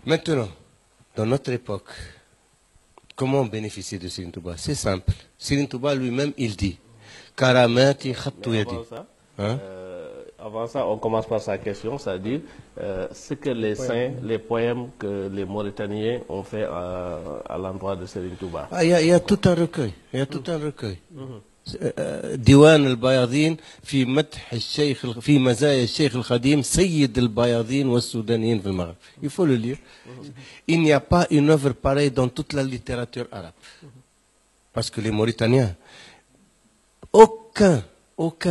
Maintenant, dans notre époque, comment bénéficier de Serigne Touba? C'est simple. Serigne Touba lui-même, il dit Karamati khattu yadi. Avant ça, on commence par sa question, c'est-à-dire ce que les saints, les poèmes que les Mauritaniens ont fait à l'endroit de Serigne Touba. Il y a tout un recueil. Il y a tout un recueil. ديوان البياضين في مدح الشيخ في مزايا الشيخ الخديم سيد البياضين والسودانيين في المغرب. Il faut le lire. Il n'y a pas une œuvre pareille dans toute la littérature arabe. Parce que les Mauritaniens, aucun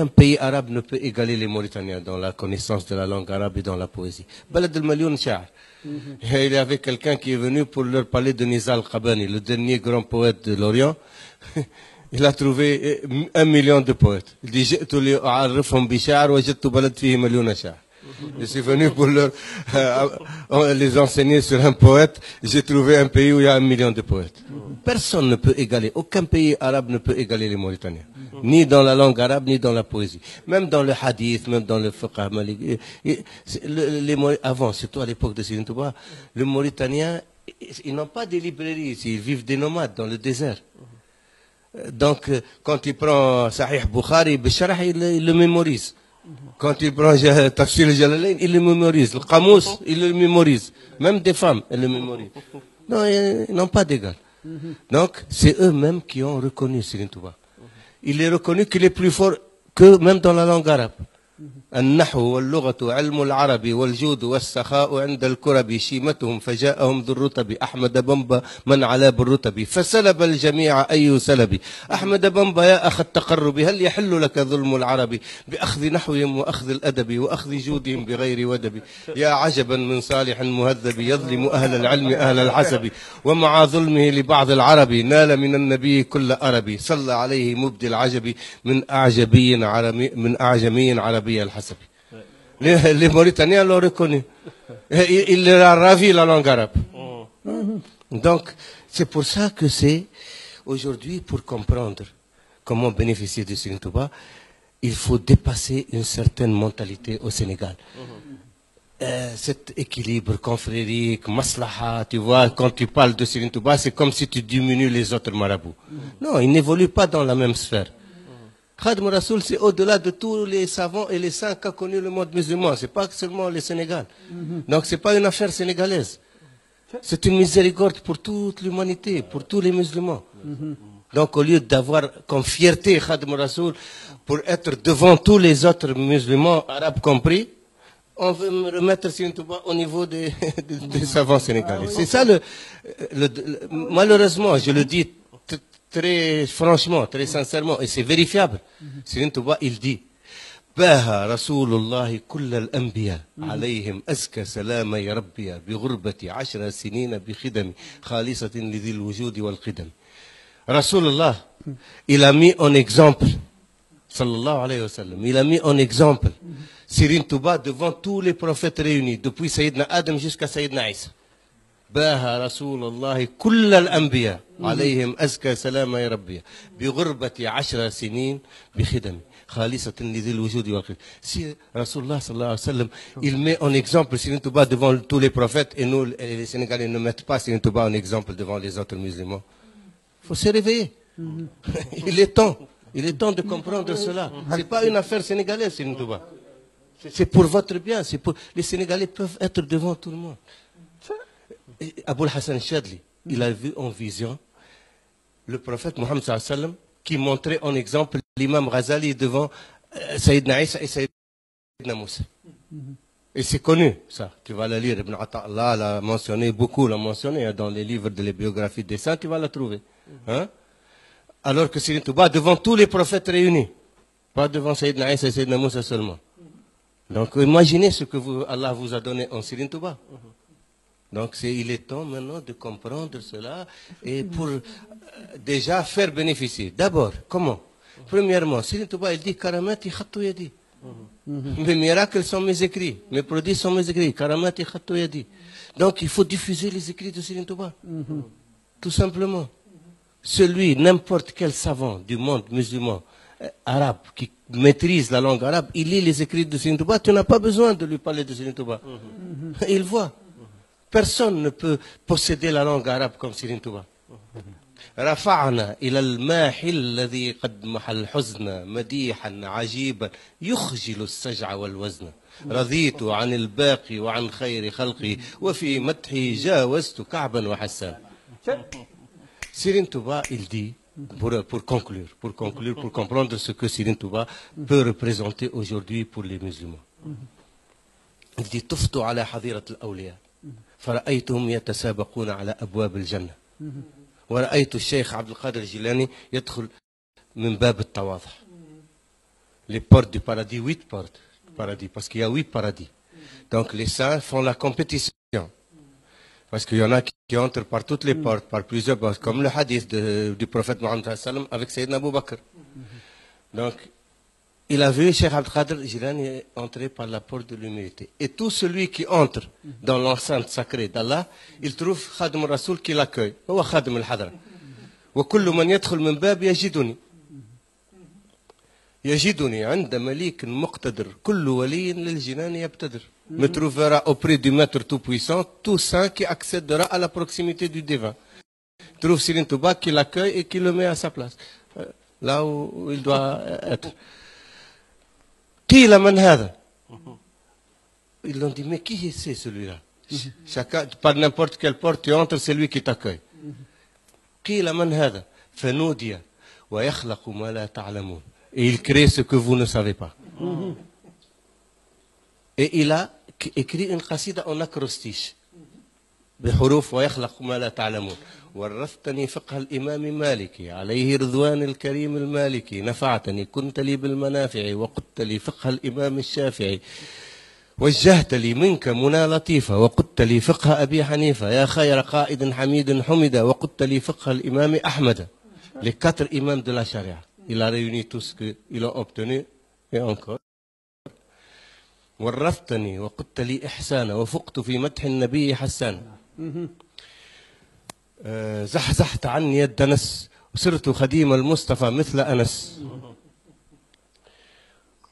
pays arabe ne peut égaler les Mauritaniens dans la connaissance de la langue arabe et dans la poésie. Balad al-Malioun Sha'ar. Il y avait quelqu'un qui est venu pour leur parler de Nizar al-Qabani, le dernier grand poète de l'Orient. Il a trouvé 1 million de poètes. Il dit je suis venu pour les enseigner sur un poète. J'ai trouvé un pays où il y a 1 million de poètes. Personne ne peut égaler, aucun pays arabe ne peut égaler les Mauritaniens. Ni dans la langue arabe, ni dans la poésie. Même dans le hadith, même dans le fiqh maliki. Avant, surtout à l'époque de Serigne Touba, les Mauritaniens, ils n'ont pas de librairies ici. Ils vivent des nomades dans le désert. Donc, quand il prend Sahih Bukhari, Bisharah, il le mémorise. Quand il prend Tafsir al-Jalalayn, il le mémorise. Le Qamous, il le mémorise. Même des femmes, elles le mémorisent. Non, ils n'ont pas d'égal. Donc, c'est eux-mêmes qui ont reconnu Serigne Touba. Il est reconnu qu'il est plus fort que même dans la langue arabe. النحو واللغة علم العربي والجود والسخاء عند الكرب شيمتهم فجاءهم ذو الرتب أحمد بمبا من على بالرتب فسلب الجميع أي سلب أحمد بمبا يا أخ التقرب هل يحل لك ظلم العرب بأخذ نحوهم وأخذ الأدب وأخذ جودهم بغير ودب يا عجبا من صالح مهذب يظلم أهل العلم أهل الحسب ومع ظلمه لبعض العرب نال من النبي كل أربي صلى عليه مبدي العجب من أعجمي عربي الحسب. Les Mauritaniens l'ont reconnu. Il leur a ravi la langue arabe. Donc, c'est pour ça que c'est aujourd'hui, pour comprendre comment bénéficier de Serigne Touba, il faut dépasser une certaine mentalité au Sénégal. Cet équilibre confrérique, maslaha, tu vois, quand tu parles de Serigne Touba, c'est comme si tu diminues les autres marabouts. Non, ils n'évoluent pas dans la même sphère. Khadim Rassoul, c'est au-delà de tous les savants et les saints qu'a connu le monde musulman. C'est pas seulement le Sénégal. Donc c'est pas une affaire sénégalaise. C'est une miséricorde pour toute l'humanité, pour tous les musulmans. Donc au lieu d'avoir comme fierté Khadim Rassoul pour être devant tous les autres musulmans, arabes compris, on veut me remettre Serigne Touba au niveau des savants sénégalais. C'est ça malheureusement, je le dis très franchement, très sincèrement, et c'est vérifiable. Serigne Touba, il dit باها رسول الله كل الأنبياء عليهم أزكى سلام يا ربي بغربة 10 سنين بخدم خالصة لذي الوجود والقدم. رسول الله, il a mis en exemple, sallallahu alayhi wa sallam, il a mis en exemple Serigne Touba devant tous les prophètes réunis, depuis Sayyidina Adam jusqu'à Sayyidina Isa. باها رسول الله كل الأنبياء عليهم أزكى سلام يا ربي بغربة 10 سنين بخدمي خالصة لذي الوجود والقدم. Si Rasulullah sallallahu alayhi wa sallam, il met en exemple Serigne Touba devant tous les prophètes et nous, les Sénégalais, ne mettent pas Serigne Touba en exemple devant les autres musulmans. Il faut se réveiller. Il est temps de comprendre cela. Ce n'est pas une affaire sénégalaise, Serigne Touba. C'est pour votre bien. Les Sénégalais peuvent être devant tout le monde. Aboul Hassan Chadli, il a vu en vision le prophète Mohammed sallallahu alayhi wa sallam qui montrait en exemple l'imam Ghazali devant Sayyidina Isa et Sayyidina Moussa. Et c'est connu, ça. Tu vas la lire. Ibn Ata'Allah l'a mentionné, beaucoup l'a mentionné dans les livres de les biographies des saints, tu vas la trouver. Hein? Alors que Serigne Touba devant tous les prophètes réunis, pas devant Sayyidina Isa et Sayyidina Moussa seulement. Donc imaginez ce que Allah vous a donné en Serigne Touba. Donc il est temps maintenant de comprendre cela et pour déjà faire bénéficier. D'abord, comment? Premièrement, Serigne Touba, il dit Karamati khattu yadi. Mes miracles sont mes écrits, mes produits sont mes écrits. Karamati khattu yadi. Donc il faut diffuser les écrits de Serigne Touba. Tout simplement. N'importe quel savant du monde musulman, arabe, qui maîtrise la langue arabe, il lit les écrits de Serigne Touba, tu n'as pas besoin de lui parler de Serigne Touba. Il voit. Personne ne peut posséder la langue arabe comme Serigne Touba. رفعنا إلى الماحي الذي قد محى الحزن مديحا عجيبا يخجل السجع والوزن رضيت عن الباقي وعن خير خلقي وفي مدحه جاوزت كعبا وحسان. Serigne Touba, il dit, pour conclure, pour comprendre ce que Serigne Touba peut représenter aujourd'hui pour les musulmans. Il dit طفت على حظيرة الأولياء فرأيتهم يتسابقون على أبواب الجنة ورأيت الشيخ عبد القادر الجيلاني يدخل من باب التواضع. Les portes du paradis, 8 portes du paradis, parce qu'il y a 8 paradis. Donc les saints font la compétition. Parce qu'il y en a qui entrent par toutes les portes, par plusieurs portes, comme le hadith du prophète Mohammed avec Sayyidina Abu Bakr. Donc, il a vu Cheikh Abdel Qadir Jilani entrer par la porte de l'humilité. Et tout celui qui entre dans l'enceinte sacrée d'Allah, il trouve Khadim al-Rasoul qui l'accueille. هو خادم الحضرة. وكل من يدخل من باب يجدني عند مليك مقتدر كل ولي للجنان يبتدر. Me trouvera auprès du maître tout-puissant, tout saint qui accédera à la proximité du divin. Trouve Serigne Touba qui l'accueille et qui le met à sa place, là où il doit être. قيل من هذا? Ils l'ont dit, mais qui c'est celui-là? Chacun, par n'importe quelle porte tu entres, c'est lui qui t'accueille. قيل من هذا? فنودي ويخلق ما لا تعلمون. Et il crée ce que vous ne savez pas. Et il a écrit une qasida en acrostiche. بحروف ويخلق ما لا تعلمون. ورثتني فقه الإمام مالكي عليه رضوان الكريم المالكي نفعتني كنت لي بالمنافع وقدت لي فقه الإمام الشافعي وجهت لي منك منى لطيفة وقدت لي فقه أبي حنيفة يا خير قائد حميد حمد وقدت لي فقه الإمام أحمد. Les 4 imams de la charia. Il a réuni tout ce qu'ils ont obtenu et encore. ورثتني وقدت لي إحسانا وفقت في مدح النبي حسانا. زحزحت عني يد نس وصرت خديم المصطفى مثل أنس.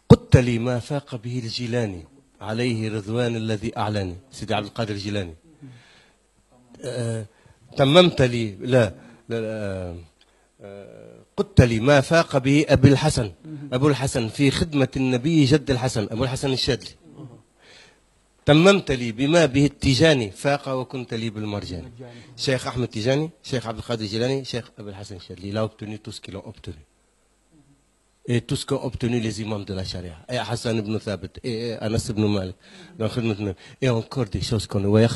قدت لي ما فاق به الجيلاني عليه رضوان الذي أعلاني. سيدي عبد القادر الجيلاني. تممت لي قدت لي ما فاق به أبي الحسن أبو الحسن في خدمة النبي جد الحسن أبو الحسن الشاذلي. تممت لي بما به التيجاني فاق وكنت لي بالمرجاني. Cheikh Ahmed Tijani, Cheikh Abdel Qadir Jilani, Cheikh Abul Hassan Chadli. Il a obtenu tout ce qu'ils ont obtenu. Et tout ce qu'ont obtenu les imams de la charia. Et Hassan ibn Thabit, et Anas ibn Malik. Et encore des choses qu'on voit.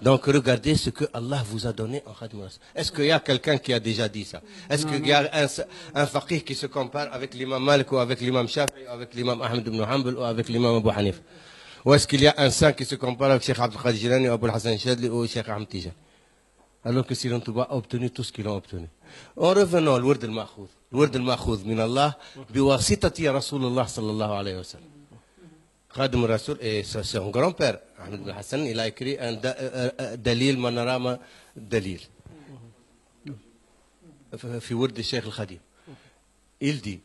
Donc regardez ce que Allah vous a donné en Khadim Rasul. Est-ce qu'il y a quelqu'un qui a déjà dit ça? Est-ce qu'il y a un faqih qui se compare avec l'imam Malik ou avec l'imam Shafi'i ou avec l'imam Ahmed ibn Hanbal ou avec l'imam Abu Hanif? Ou est-ce qu'il y a un saint qui se compare avec Cheikh Abdel Qadir Jilani ou Abul Hassan Chadli ou Cheikh Ahmed Tijani? Alors que Serigne Touba a obtenu tout ce qu'ils ont obtenu. En revenant au Wird al-Ma'khoud. Le Wird al-Ma'khoud min Allah biwasitati Rasulullah sallallahu alayhi wa sallam. Khadim Rasoul et son grand-père, Ahmed bin Hassan, il a écrit un Dalil Manarama Dalil. في ورد الشيخ الخديم. Il dit,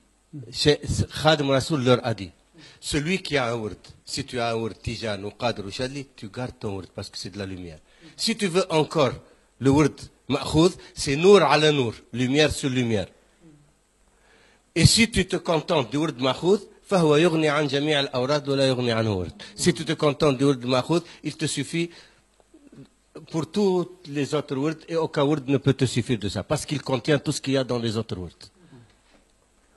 Khadim Rasoul leur a dit, celui qui a un word, si tu as un word Tijan ou Qadr ou Chadli, tu gardes ton word parce que c'est de la lumière. Si tu veux encore le word Ma'khoud, c'est Nour ala Nour, lumière sur lumière. Et si tu te contentes du word Ma'khoud, فهو يغني عن جميع الأوراد ولا يغني عنه ورد. Si tu te contentes du word Ma'khoud, il te suffit pour toutes les autres words et aucun word ne peut te suffire de ça parce qu'il contient tout ce qu'il y a dans les autres words.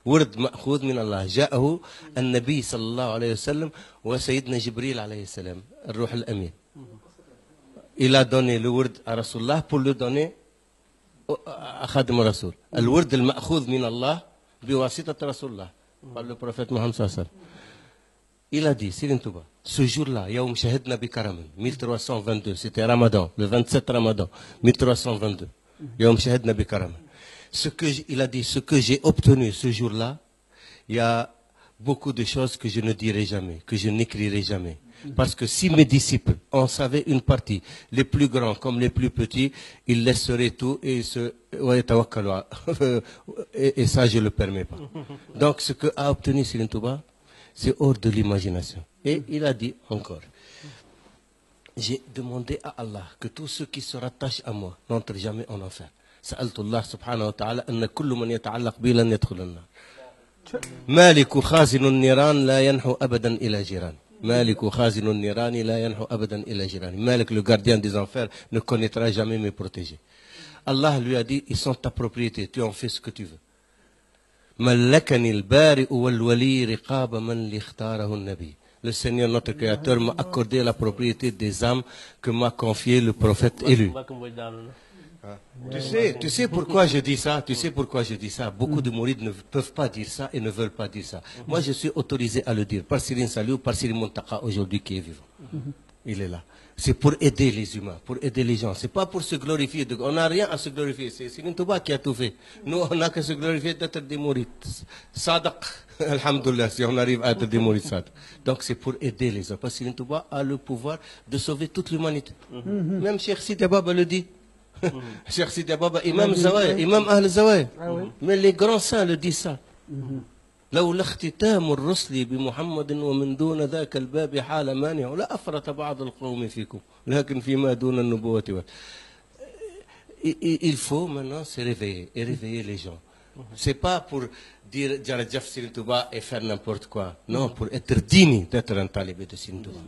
ورد مأخوذ من الله جاءه النبي صلى الله عليه وسلم وسيدنا جبريل عليه السلام الروح الأمين. Il a donné le word à Rasulullah pour le donner à Khadim Rasoul. الورد المأخوذ من الله بواسطة Rasulullah par le prophète Mohammed sallallahu alayhi wa sallam. Il a dit, Serigne Touba, ce jour-là, Yaoum Shahidna bi Karaman, 1322, c'était Ramadan, le 27 Ramadan, 1322. Yaoum Shahidna bi Karaman. Il a dit, ce que j'ai obtenu ce jour-là, il y a beaucoup de choses que je ne dirai jamais, que je n'écrirai jamais. Parce que si mes disciples en savaient une partie, les plus grands comme les plus petits, ils laisseraient tout et et ça je ne le permets pas. Donc ce que a obtenu Serigne Touba, c'est hors de l'imagination. Et il a dit encore, j'ai demandé à Allah que tous ceux qui se rattachent à moi n'entrent jamais en enfer. سألت الله سبحانه وتعالى أن كل من يتعلق بي لن يدخل النار. مالك خازن النيران لا ينحو أبدا إلى جيران. مالك خازن النيران لا ينحو أبدا إلى جيران. مالك le gardien des enfers ne connaîtra jamais mes protégés. Allah lui a dit, ils sont ta propriété, tu en fais ce que tu veux. ملكني البارئ والولي رقاب من اختاره النبي. Le Seigneur notre Créateur m'a accordé la propriété des âmes que m'a confié le prophète élu. Tu sais pourquoi je dis ça? Tu sais pourquoi je dis ça? Beaucoup de mourides ne peuvent pas dire ça et ne veulent pas dire ça. Moi, je suis autorisé à le dire par Serigne Saliou, par Serigne Mountakha aujourd'hui qui est vivant. Il est là. C'est pour aider les humains, pour aider les gens. C'est pas pour se glorifier. On n'a rien à se glorifier. C'est Serigne Touba qui a tout fait. Nous, on n'a qu'à se glorifier d'être des mourides. Sadaq, alhamdoulilah, si on arrive à être des mourides sadaq. Donc c'est pour aider les gens. Parce que Serigne Touba a le pouvoir de sauver toute l'humanité. Même Cheikh Sidi Baba le dit. Cheikh Sidi Baba, Imam Zawaya, Imam Ahl Zawaya. Mais les grands saints le disent ça. لولا اختتام الرسل بمحمد ومن دون ذاك الباب حال مانع لا أفرط بعض القوم فيكم لكن فيما دون النبوة. Il faut maintenant se réveiller et réveiller les gens. C'est pas pour dire Jarajaf Serigne Touba et faire n'importe quoi. Non, pour être digne d'être un talibé de Serigne Touba.